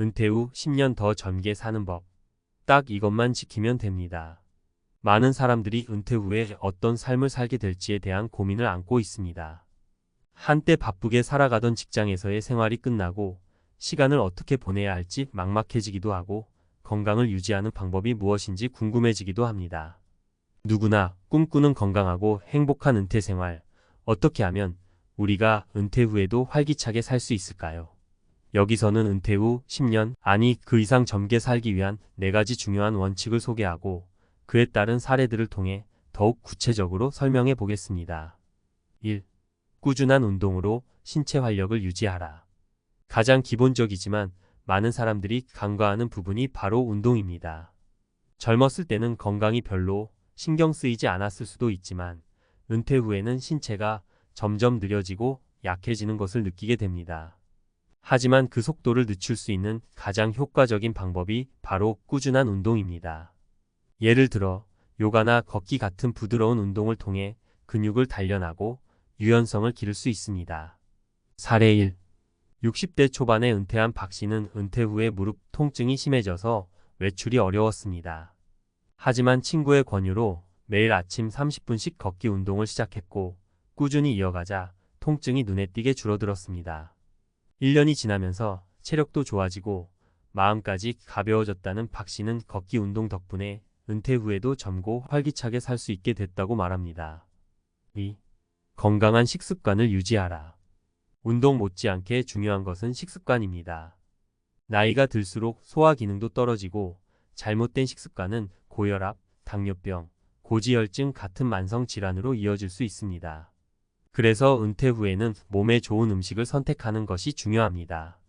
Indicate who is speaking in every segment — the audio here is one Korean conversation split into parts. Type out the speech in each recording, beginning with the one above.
Speaker 1: 은퇴 후 10년 더 젊게 사는 법. 딱 이것만 지키면 됩니다. 많은 사람들이 은퇴 후에 어떤 삶을 살게 될지에 대한 고민을 안고 있습니다. 한때 바쁘게 살아가던 직장에서의 생활이 끝나고 시간을 어떻게 보내야 할지 막막해지기도 하고 건강을 유지하는 방법이 무엇인지 궁금해지기도 합니다. 누구나 꿈꾸는 건강하고 행복한 은퇴 생활. 어떻게 하면 우리가 은퇴 후에도 활기차게 살 수 있을까요? 여기서는 은퇴 후 10년, 아니 그 이상 젊게 살기 위한 4가지 중요한 원칙을 소개하고 그에 따른 사례들을 통해 더욱 구체적으로 설명해 보겠습니다. 1. 꾸준한 운동으로 신체 활력을 유지하라. 가장 기본적이지만 많은 사람들이 간과하는 부분이 바로 운동입니다. 젊었을 때는 건강이 별로 신경 쓰이지 않았을 수도 있지만 은퇴 후에는 신체가 점점 느려지고 약해지는 것을 느끼게 됩니다. 하지만 그 속도를 늦출 수 있는 가장 효과적인 방법이 바로 꾸준한 운동입니다. 예를 들어 요가나 걷기 같은 부드러운 운동을 통해 근육을 단련하고 유연성을 기를 수 있습니다. 사례 1. 60대 초반에 은퇴한 박 씨는 은퇴 후에 무릎 통증이 심해져서 외출이 어려웠습니다. 하지만 친구의 권유로 매일 아침 30분씩 걷기 운동을 시작했고 꾸준히 이어가자 통증이 눈에 띄게 줄어들었습니다. 1년이 지나면서 체력도 좋아지고 마음까지 가벼워졌다는 박 씨는 걷기 운동 덕분에 은퇴 후에도 젊고 활기차게 살 수 있게 됐다고 말합니다. 2. 건강한 식습관을 유지하라. 운동 못지않게 중요한 것은 식습관입니다. 나이가 들수록 소화 기능도 떨어지고 잘못된 식습관은 고혈압, 당뇨병, 고지혈증 같은 만성 질환으로 이어질 수 있습니다. 그래서 은퇴 후에는 몸에 좋은 음식을 선택하는 것이 중요합니다.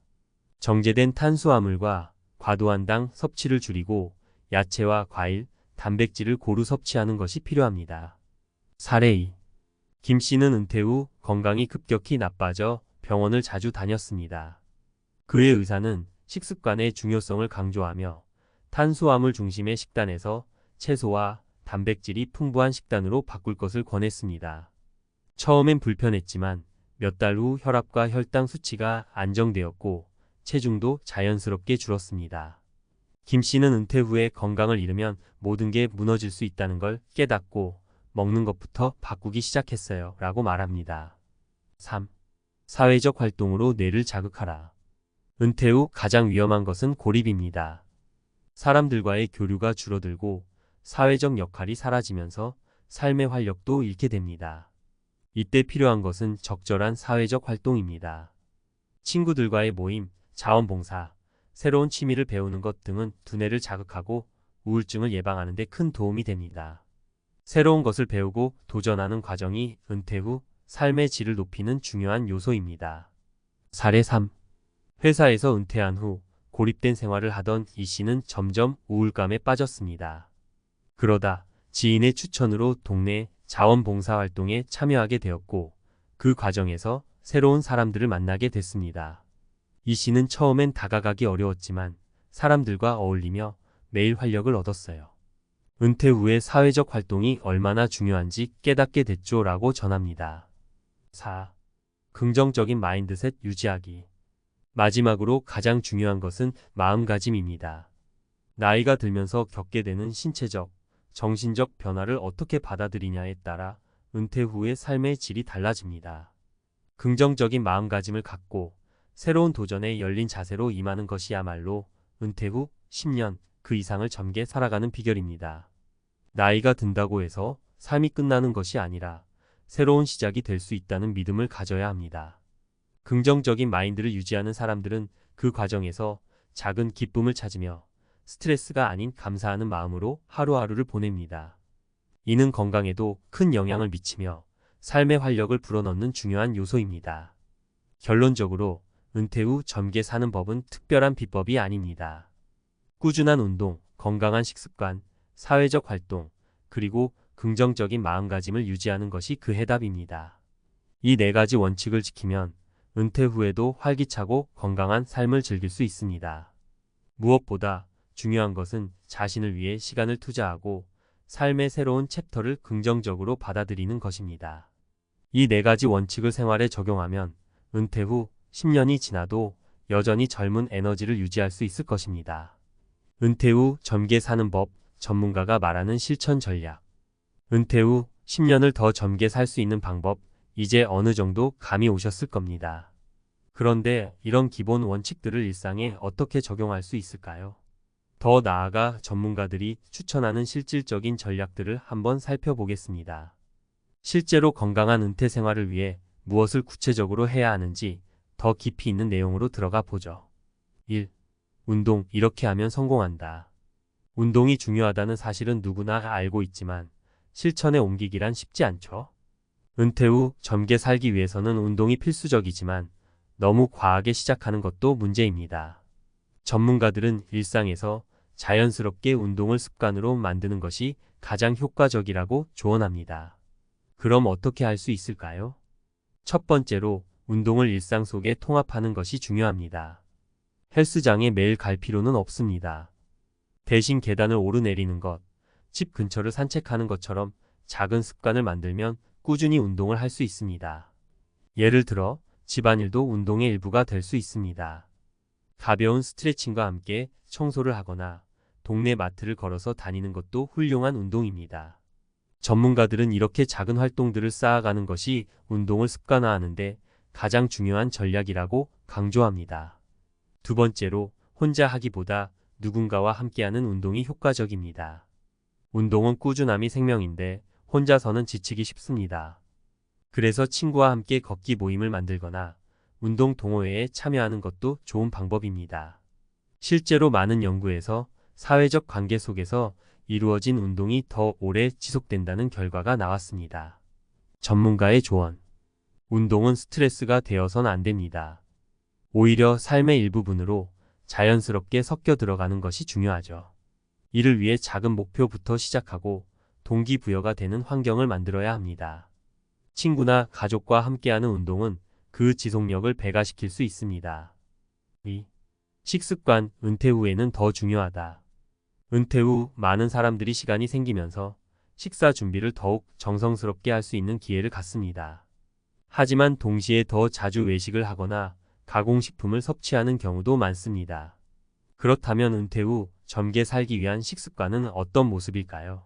Speaker 1: 정제된 탄수화물과 과도한 당 섭취를 줄이고 야채와 과일, 단백질을 고루 섭취하는 것이 필요합니다. 사례 2. 김 씨는 은퇴 후 건강이 급격히 나빠져 병원을 자주 다녔습니다. 그의 의사는 식습관의 중요성을 강조하며 탄수화물 중심의 식단에서 채소와 단백질이 풍부한 식단으로 바꿀 것을 권했습니다. 처음엔 불편했지만 몇 달 후 혈압과 혈당 수치가 안정되었고 체중도 자연스럽게 줄었습니다. 김 씨는 은퇴 후에 건강을 잃으면 모든 게 무너질 수 있다는 걸 깨닫고 먹는 것부터 바꾸기 시작했어요. 라고 말합니다. 3. 사회적 활동으로 뇌를 자극하라. 은퇴 후 가장 위험한 것은 고립입니다. 사람들과의 교류가 줄어들고 사회적 역할이 사라지면서 삶의 활력도 잃게 됩니다. 이때 필요한 것은 적절한 사회적 활동입니다. 친구들과의 모임, 자원봉사, 새로운 취미를 배우는 것 등은 두뇌를 자극하고 우울증을 예방하는 데 큰 도움이 됩니다. 새로운 것을 배우고 도전하는 과정이 은퇴 후 삶의 질을 높이는 중요한 요소입니다. 사례 3. 회사에서 은퇴한 후 고립된 생활을 하던 이 씨는 점점 우울감에 빠졌습니다. 그러다 지인의 추천으로 동네 자원봉사활동에 참여하게 되었고 그 과정에서 새로운 사람들을 만나게 됐습니다. 이 씨는 처음엔 다가가기 어려웠지만 사람들과 어울리며 매일 활력을 얻었어요. 은퇴 후에 사회적 활동이 얼마나 중요한지 깨닫게 됐죠 라고 전합니다. 4. 긍정적인 마인드셋 유지하기. 마지막으로 가장 중요한 것은 마음가짐입니다. 나이가 들면서 겪게 되는 신체적, 정신적 변화를 어떻게 받아들이냐에 따라 은퇴 후의 삶의 질이 달라집니다. 긍정적인 마음가짐을 갖고 새로운 도전에 열린 자세로 임하는 것이야말로 은퇴 후 10년 그 이상을 젊게 살아가는 비결입니다. 나이가 든다고 해서 삶이 끝나는 것이 아니라 새로운 시작이 될 수 있다는 믿음을 가져야 합니다. 긍정적인 마인드를 유지하는 사람들은 그 과정에서 작은 기쁨을 찾으며 스트레스가 아닌 감사하는 마음으로 하루하루를 보냅니다. 이는 건강에도 큰 영향을 미치며 삶의 활력을 불어넣는 중요한 요소입니다. 결론적으로 은퇴 후 젊게 사는 법은 특별한 비법이 아닙니다. 꾸준한 운동, 건강한 식습관, 사회적 활동, 그리고 긍정적인 마음가짐을 유지하는 것이 그 해답입니다. 이 4가지 원칙을 지키면 은퇴 후에도 활기차고 건강한 삶을 즐길 수 있습니다. 무엇보다 중요한 것은 자신을 위해 시간을 투자하고 삶의 새로운 챕터를 긍정적으로 받아들이는 것입니다. 이 4가지 원칙을 생활에 적용하면 은퇴 후 10년이 지나도 여전히 젊은 에너지를 유지할 수 있을 것입니다. 은퇴 후 젊게 사는 법, 전문가가 말하는 실천 전략. 은퇴 후 10년을 더 젊게 살 수 있는 방법, 이제 어느 정도 감이 오셨을 겁니다. 그런데 이런 기본 원칙들을 일상에 어떻게 적용할 수 있을까요? 더 나아가 전문가들이 추천하는 실질적인 전략들을 한번 살펴보겠습니다. 실제로 건강한 은퇴 생활을 위해 무엇을 구체적으로 해야 하는지 더 깊이 있는 내용으로 들어가 보죠. 1. 운동, 이렇게 하면 성공한다. 운동이 중요하다는 사실은 누구나 알고 있지만 실천에 옮기기란 쉽지 않죠. 은퇴 후 젊게 살기 위해서는 운동이 필수적이지만 너무 과하게 시작하는 것도 문제입니다. 전문가들은 일상에서 자연스럽게 운동을 습관으로 만드는 것이 가장 효과적이라고 조언합니다. 그럼 어떻게 할 수 있을까요? 첫 번째로 운동을 일상 속에 통합하는 것이 중요합니다. 헬스장에 매일 갈 필요는 없습니다. 대신 계단을 오르내리는 것, 집 근처를 산책하는 것처럼 작은 습관을 만들면 꾸준히 운동을 할 수 있습니다. 예를 들어 집안일도 운동의 일부가 될 수 있습니다. 가벼운 스트레칭과 함께 청소를 하거나 동네 마트를 걸어서 다니는 것도 훌륭한 운동입니다. 전문가들은 이렇게 작은 활동들을 쌓아가는 것이 운동을 습관화하는 데 가장 중요한 전략이라고 강조합니다. 두 번째로, 혼자 하기보다 누군가와 함께하는 운동이 효과적입니다. 운동은 꾸준함이 생명인데 혼자서는 지치기 쉽습니다. 그래서 친구와 함께 걷기 모임을 만들거나 운동 동호회에 참여하는 것도 좋은 방법입니다. 실제로 많은 연구에서 사회적 관계 속에서 이루어진 운동이 더 오래 지속된다는 결과가 나왔습니다. 전문가의 조언. 운동은 스트레스가 되어선 안 됩니다. 오히려 삶의 일부분으로 자연스럽게 섞여 들어가는 것이 중요하죠. 이를 위해 작은 목표부터 시작하고 동기부여가 되는 환경을 만들어야 합니다. 친구나 가족과 함께하는 운동은 그 지속력을 배가시킬 수 있습니다. 2. 식습관, 은퇴 후에는 더 중요하다. 은퇴 후 많은 사람들이 시간이 생기면서 식사 준비를 더욱 정성스럽게 할 수 있는 기회를 갖습니다. 하지만 동시에 더 자주 외식을 하거나 가공식품을 섭취하는 경우도 많습니다. 그렇다면 은퇴 후 젊게 살기 위한 식습관은 어떤 모습일까요?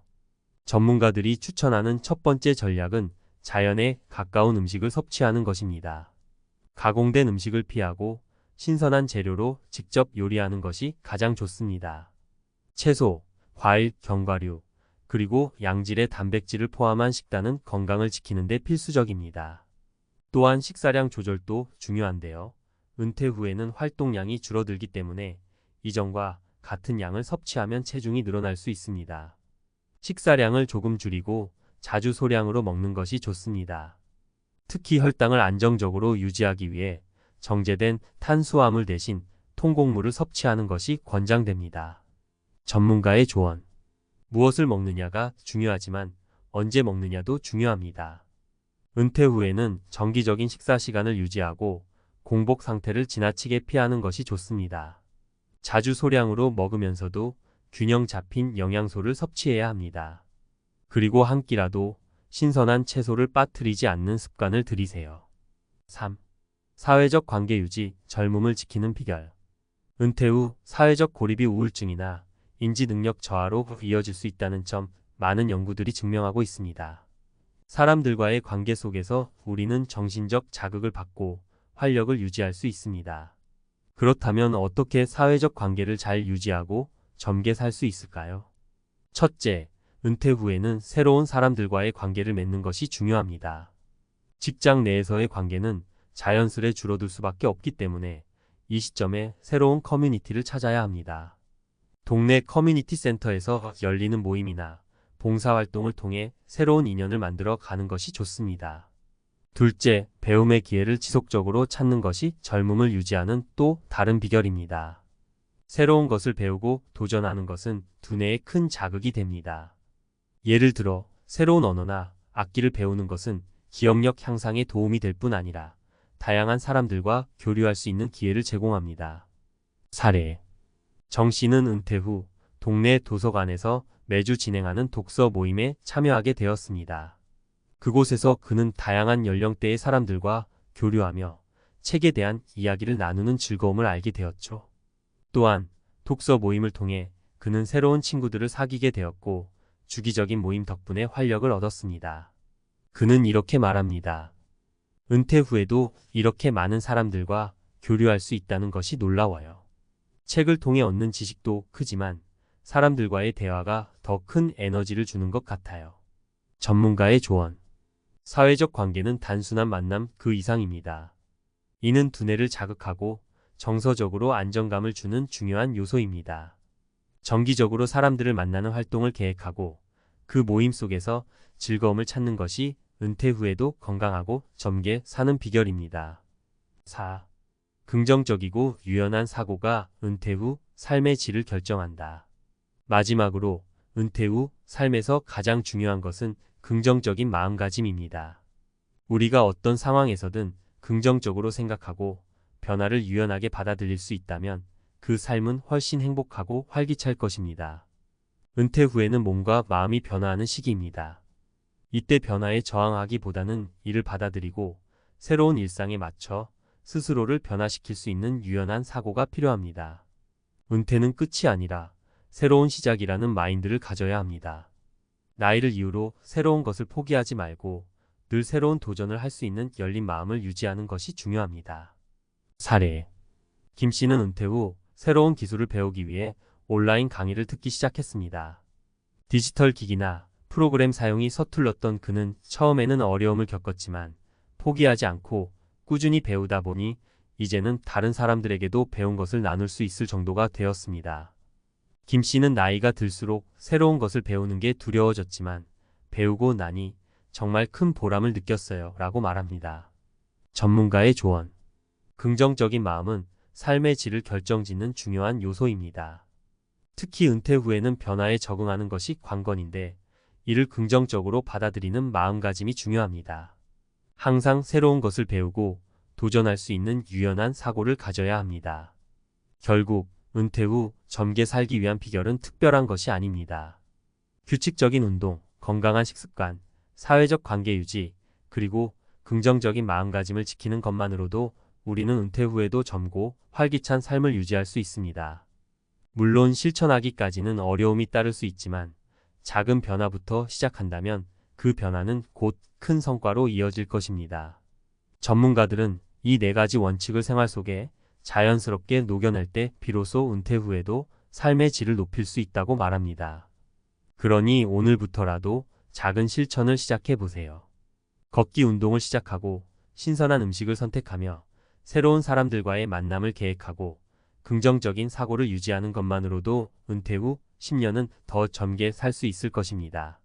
Speaker 1: 전문가들이 추천하는 첫 번째 전략은 자연에 가까운 음식을 섭취하는 것입니다. 가공된 음식을 피하고 신선한 재료로 직접 요리하는 것이 가장 좋습니다. 채소, 과일, 견과류, 그리고 양질의 단백질을 포함한 식단은 건강을 지키는 데 필수적입니다. 또한 식사량 조절도 중요한데요. 은퇴 후에는 활동량이 줄어들기 때문에 이전과 같은 양을 섭취하면 체중이 늘어날 수 있습니다. 식사량을 조금 줄이고 자주 소량으로 먹는 것이 좋습니다. 특히 혈당을 안정적으로 유지하기 위해 정제된 탄수화물 대신 통곡물을 섭취하는 것이 권장됩니다. 전문가의 조언. 무엇을 먹느냐가 중요하지만 언제 먹느냐도 중요합니다. 은퇴 후에는 정기적인 식사 시간을 유지하고 공복 상태를 지나치게 피하는 것이 좋습니다. 자주 소량으로 먹으면서도 균형 잡힌 영양소를 섭취해야 합니다. 그리고 한 끼라도 신선한 채소를 빠뜨리지 않는 습관을 들이세요. 3. 사회적 관계 유지, 젊음을 지키는 비결. 은퇴 후 사회적 고립이 우울증이나 인지 능력 저하로 이어질 수 있다는 점 많은 연구들이 증명하고 있습니다. 사람들과의 관계 속에서 우리는 정신적 자극을 받고 활력을 유지할 수 있습니다. 그렇다면 어떻게 사회적 관계를 잘 유지하고 젊게 살 수 있을까요? 첫째, 은퇴 후에는 새로운 사람들과의 관계를 맺는 것이 중요합니다. 직장 내에서의 관계는 자연스레 줄어들 수밖에 없기 때문에 이 시점에 새로운 커뮤니티를 찾아야 합니다. 동네 커뮤니티 센터에서 열리는 모임이나 봉사활동을 통해 새로운 인연을 만들어 가는 것이 좋습니다. 둘째, 배움의 기회를 지속적으로 찾는 것이 젊음을 유지하는 또 다른 비결입니다. 새로운 것을 배우고 도전하는 것은 두뇌에 큰 자극이 됩니다. 예를 들어 새로운 언어나 악기를 배우는 것은 기억력 향상에 도움이 될 뿐 아니라 다양한 사람들과 교류할 수 있는 기회를 제공합니다. 사례. 정 씨는 은퇴 후 동네 도서관에서 매주 진행하는 독서 모임에 참여하게 되었습니다. 그곳에서 그는 다양한 연령대의 사람들과 교류하며 책에 대한 이야기를 나누는 즐거움을 알게 되었죠. 또한 독서 모임을 통해 그는 새로운 친구들을 사귀게 되었고 주기적인 모임 덕분에 활력을 얻었습니다. 그는 이렇게 말합니다. 은퇴 후에도 이렇게 많은 사람들과 교류할 수 있다는 것이 놀라워요. 책을 통해 얻는 지식도 크지만 사람들과의 대화가 더 큰 에너지를 주는 것 같아요. 전문가의 조언. 사회적 관계는 단순한 만남 그 이상입니다. 이는 두뇌를 자극하고 정서적으로 안정감을 주는 중요한 요소입니다. 정기적으로 사람들을 만나는 활동을 계획하고 그 모임 속에서 즐거움을 찾는 것이 은퇴 후에도 건강하고 젊게 사는 비결입니다. 4. 긍정적이고 유연한 사고가 은퇴 후 삶의 질을 결정한다. 마지막으로 은퇴 후 삶에서 가장 중요한 것은 긍정적인 마음가짐입니다. 우리가 어떤 상황에서든 긍정적으로 생각하고 변화를 유연하게 받아들일 수 있다면 그 삶은 훨씬 행복하고 활기찰 것입니다. 은퇴 후에는 몸과 마음이 변화하는 시기입니다. 이때 변화에 저항하기보다는 이를 받아들이고 새로운 일상에 맞춰 스스로를 변화시킬 수 있는 유연한 사고가 필요합니다. 은퇴는 끝이 아니라 새로운 시작이라는 마인드를 가져야 합니다. 나이를 이유로 새로운 것을 포기하지 말고 늘 새로운 도전을 할 수 있는 열린 마음을 유지하는 것이 중요합니다. 사례. 김 씨는 은퇴 후 새로운 기술을 배우기 위해 온라인 강의를 듣기 시작했습니다. 디지털 기기나 프로그램 사용이 서툴렀던 그는 처음에는 어려움을 겪었지만 포기하지 않고 꾸준히 배우다 보니 이제는 다른 사람들에게도 배운 것을 나눌 수 있을 정도가 되었습니다. 김 씨는 나이가 들수록 새로운 것을 배우는 게 두려워졌지만 배우고 나니 정말 큰 보람을 느꼈어요 라고 말합니다. 전문가의 조언. 긍정적인 마음은 삶의 질을 결정짓는 중요한 요소입니다. 특히 은퇴 후에는 변화에 적응하는 것이 관건인데 이를 긍정적으로 받아들이는 마음가짐이 중요합니다. 항상 새로운 것을 배우고 도전할 수 있는 유연한 사고를 가져야 합니다. 결국 은퇴 후 젊게 살기 위한 비결은 특별한 것이 아닙니다. 규칙적인 운동, 건강한 식습관, 사회적 관계 유지, 그리고 긍정적인 마음가짐을 지키는 것만으로도 우리는 은퇴 후에도 젊고 활기찬 삶을 유지할 수 있습니다. 물론 실천하기까지는 어려움이 따를 수 있지만 작은 변화부터 시작한다면 그 변화는 곧 큰 성과로 이어질 것입니다. 전문가들은 이 4가지 원칙을 생활 속에 자연스럽게 녹여낼 때 비로소 은퇴 후에도 삶의 질을 높일 수 있다고 말합니다. 그러니 오늘부터라도 작은 실천을 시작해 보세요. 걷기 운동을 시작하고 신선한 음식을 선택하며 새로운 사람들과의 만남을 계획하고 긍정적인 사고를 유지하는 것만으로도 은퇴 후 10년은 더 젊게 살 수 있을 것입니다.